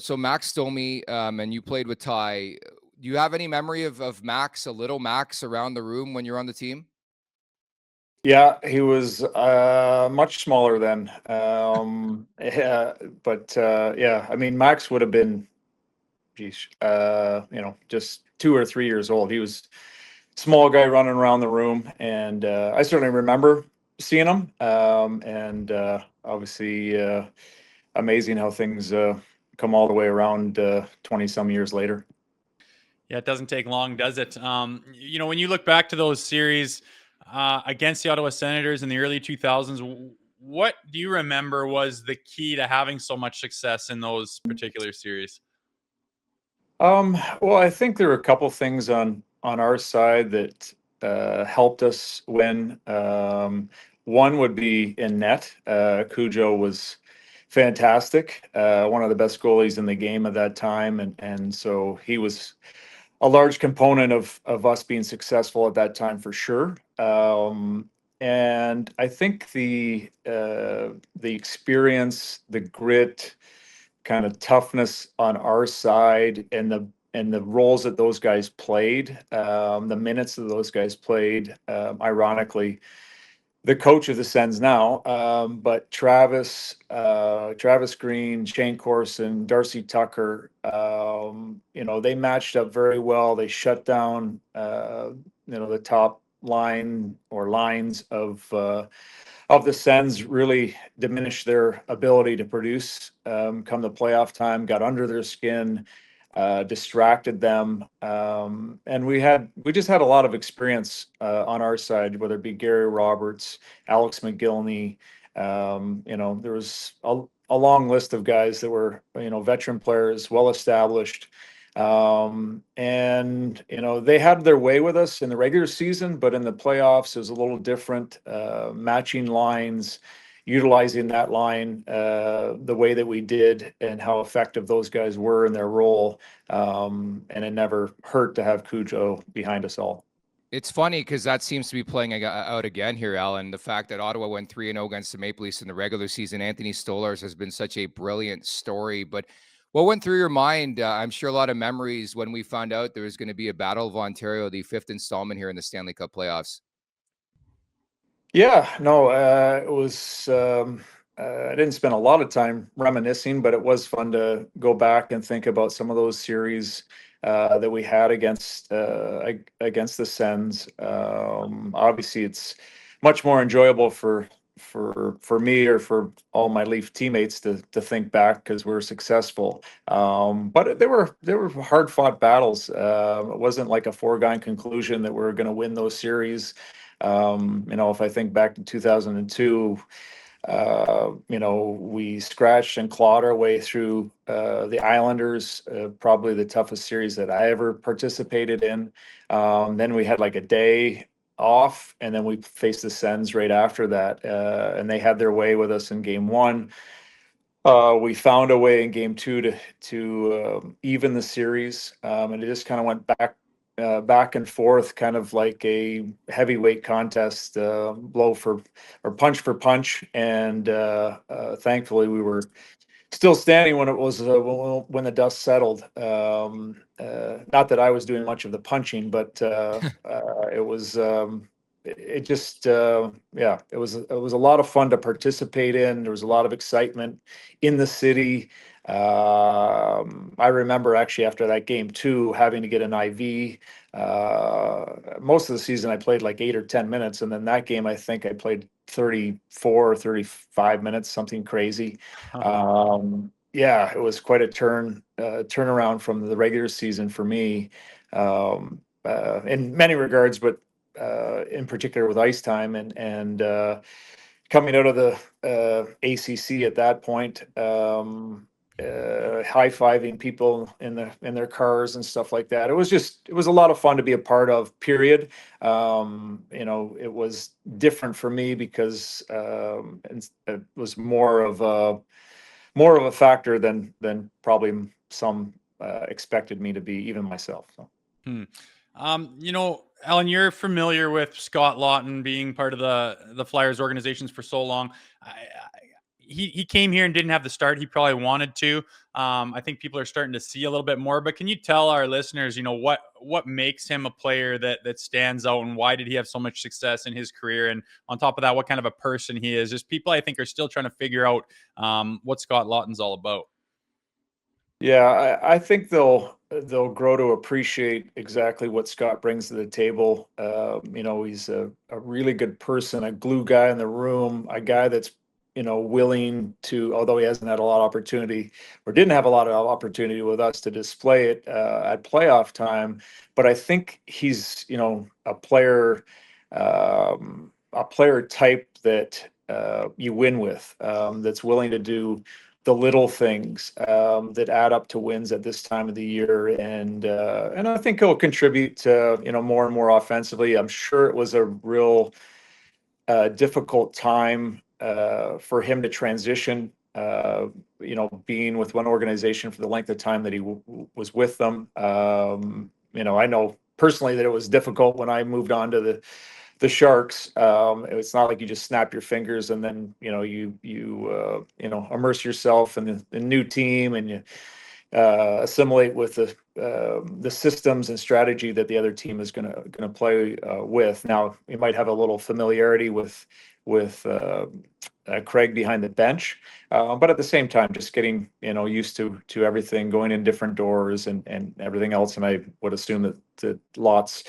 So Max Domi, and you played with Ty. Do you have any memory of Max, a little Max, around the room when you're on the team? Yeah, he was much smaller then. Yeah, but yeah, I mean, Max would have been, geez, just 2 or 3 years old. He was small guy running around the room, and I certainly remember seeing him. And obviously, amazing how things come all the way around 20 some years later. Yeah, it doesn't take long, does it? When you look back to those series against the Ottawa Senators in the early 2000s, what do you remember was the key to having so much success in those particular series? Well, I think there were a couple things on our side that helped us win. One would be in net. Cujo was fantastic, one of the best goalies in the game at that time, and so he was a large component of us being successful at that time for sure. And I think the experience, the grit, kind of toughness on our side, and the roles that those guys played, the minutes that those guys played. Ironically, the coach of the Sens now, but Travis Green, Shane Corson, Darcy Tucker, they matched up very well. They shut down, the top line or lines of the Sens, really diminished their ability to produce come the playoff time, got under their skin, distracted them. And we just had a lot of experience on our side, whether it be Gary Roberts, Alex McGillney. There was a long list of guys that were, veteran players, well established. And they had their way with us in the regular season, but in the playoffs it was a little different. Matching lines, utilizing that line the way that we did, and how effective those guys were in their role. And it never hurt to have Cujo behind us all. It's funny because that seems to be playing out again here, Alyn. The fact that Ottawa went 3-0 against the Maple Leafs in the regular season, Anthony Stolarz has been such a brilliant story. But what went through your mind? I'm sure a lot of memories when we found out there was going to be a Battle of Ontario, the 5th installment here in the Stanley Cup playoffs. Yeah, no, it was. I didn't spend a lot of time reminiscing, but it was fun to go back and think about some of those series that we had against the Sens. Obviously, it's much more enjoyable for me or for all my Leaf teammates to think back because we're successful. But they were hard fought battles. It wasn't like a foregone conclusion that we're going to win those series. If I think back to 2002. We scratched and clawed our way through the Islanders, probably the toughest series that I ever participated in. Then we had like a day off, and then we faced the Sens right after that, and they had their way with us in game one. We found a way in game two to even the series, and it just kind of went back and forth, kind of like a heavyweight contest, blow for or punch for punch. And thankfully, we were still standing when it was when the dust settled. Not that I was doing much of the punching, but it was. It just it was a lot of fun to participate in. There was a lot of excitement in the city. I remember actually after that game too, having to get an IV. Most of the season I played like 8 or 10 minutes, and then that game I think I played 34 or 35 minutes, something crazy. Yeah, it was quite a turnaround from the regular season for me, in many regards, but in particular with ice time and coming out of the ACC at that point, high-fiving people in their cars and stuff like that. It was a lot of fun to be a part of, period. It was different for me because it was more of a factor than probably some expected me to be, even myself. So. Alyn, you're familiar with Scott Laughton being part of the Flyers organizations for so long. He came here and didn't have the start he probably wanted to. I think people are starting to see a little bit more. But can you tell our listeners, what makes him a player that stands out, and why did he have so much success in his career? And on top of that, what kind of a person he is? Just people I think are still trying to figure out what Scott Laughton's all about. Yeah, I think they'll grow to appreciate exactly what Scott brings to the table. He's a really good person, a glue guy in the room, a guy that's willing to, although he hasn't had a lot of opportunity or didn't have a lot of opportunity with us to display it at playoff time. But I think he's a player type that you win with, that's willing to do the little things that add up to wins at this time of the year, and I think he'll contribute more and more offensively. I'm sure it was a real difficult time for him to transition. Being with one organization for the length of time that he was with them. I know personally that it was difficult when I moved on to the Sharks. It's not like you just snap your fingers and then you immerse yourself in the new team, and you assimilate with the systems and strategy that the other team is going to play with. Now you might have a little familiarity with Craig behind the bench, but at the same time, just getting used to everything, going in different doors and everything else. And I would assume that Lots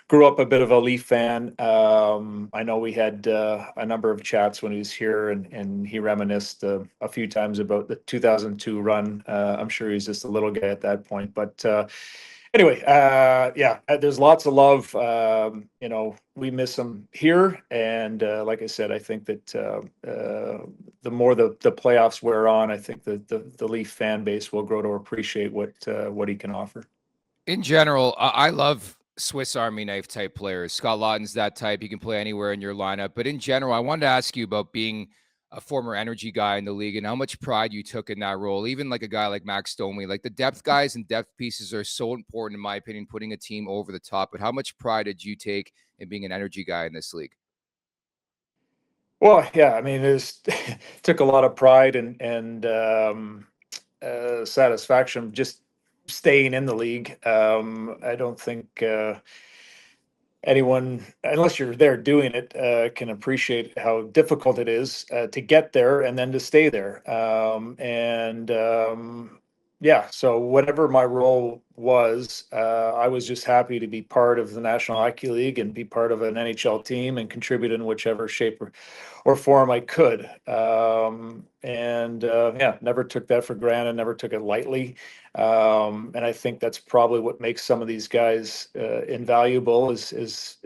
grew up a bit of a Leaf fan. I know we had a number of chats when he was here, and he reminisced a few times about the 2002 run. I'm sure he's just a little guy at that point. But anyway, there's lots of love. We miss him here. And like I said, I think that the more the playoffs wear on, I think that the Leaf fan base will grow to appreciate what he can offer. In general, I love Swiss Army knife type players. Scott Laughton's that type. He can play anywhere in your lineup. But in general, I wanted to ask you about being a former energy guy in the league and how much pride you took in that role. Even like a guy like Max Domi, like the depth guys and depth pieces are so important, in my opinion, putting a team over the top. But how much pride did you take in being an energy guy in this league? Well, yeah, I mean, took a lot of pride and satisfaction just staying in the league. I don't think anyone, unless you're there doing it, can appreciate how difficult it is to get there and then to stay there. So whatever my role was, I was just happy to be part of the National Hockey League and be part of an NHL team and contribute in whichever shape or form I could. Never took that for granted, never took it lightly. And I think that's probably what makes some of these guys invaluable is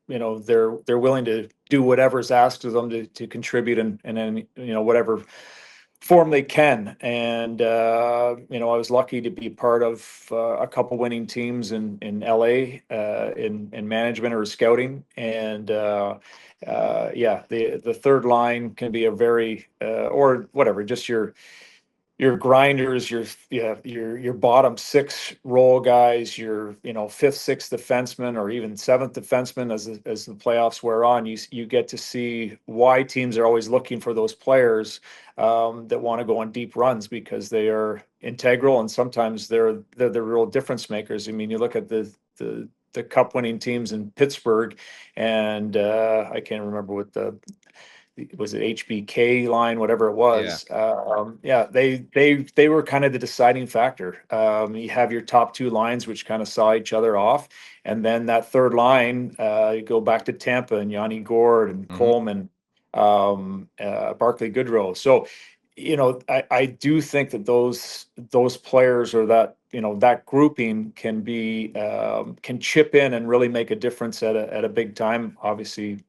they're willing to do whatever's asked of them to contribute in whatever form they can. And I was lucky to be part of a couple winning teams in LA in management or scouting. And the third line can be a very or whatever, just your grinders, your bottom six role guys, your fifth, sixth defenseman, or even seventh defenseman as the playoffs wear on. You get to see why teams are always looking for those players that want to go on deep runs, because they are integral, and sometimes they're the real difference makers. I mean, you look at the cup winning teams in Pittsburgh, and I can't remember what was it HBK line, whatever it was. They were kind of the deciding factor. You have your top two lines, which kind of saw each other off. And then that third line, you go back to Tampa and Yanni Gord and Coleman, Barclay Goodrow. So, I do think that those players, or that grouping can chip in and really make a difference at a big time. Obviously,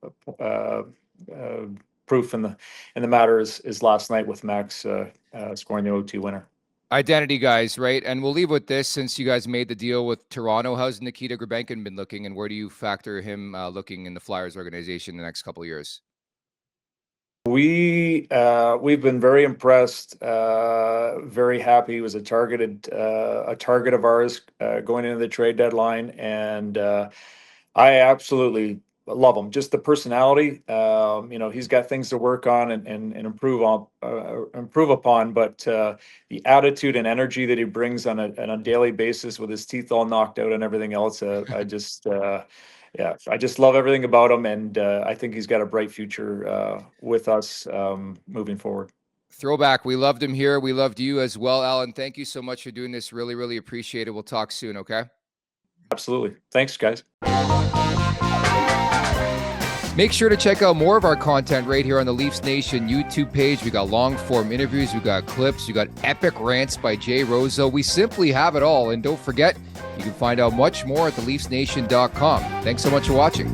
proof in the matter is last night with Max scoring the 0-2 winner. Identity guys, right? And we'll leave with this, since you guys made the deal with Toronto. How's Nikita Grabenkin been looking, and where do you factor him looking in the Flyers organization the next couple of years? We've been very impressed, very happy. He was a target of ours going into the trade deadline, and I absolutely love him. Just the personality. You know, he's got things to work on and improve upon. But the attitude and energy that he brings on a daily basis, with his teeth all knocked out and everything else, I just love everything about him, and I think he's got a bright future with us moving forward. Throwback. We loved him here. We loved you as well, Alyn. Thank you so much for doing this. Really, really appreciate it. We'll talk soon. Okay. Absolutely. Thanks, guys. Make sure to check out more of our content right here on the Leafs Nation YouTube page. We got long form interviews, we got clips, we got epic rants by Jay Rosehill. We simply have it all. And don't forget, you can find out much more at theleafsnation.com. Thanks so much for watching.